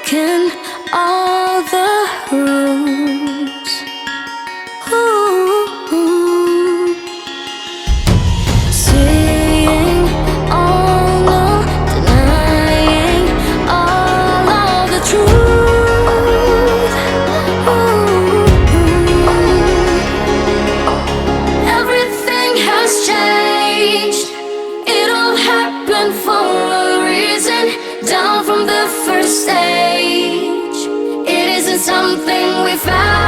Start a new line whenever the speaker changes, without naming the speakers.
breaking all the rules. Ooh. Seeing all, no denying all of the truth. Ooh. Everything has changed. It all happened for a reason. Down from the first stage, it isn't something we found.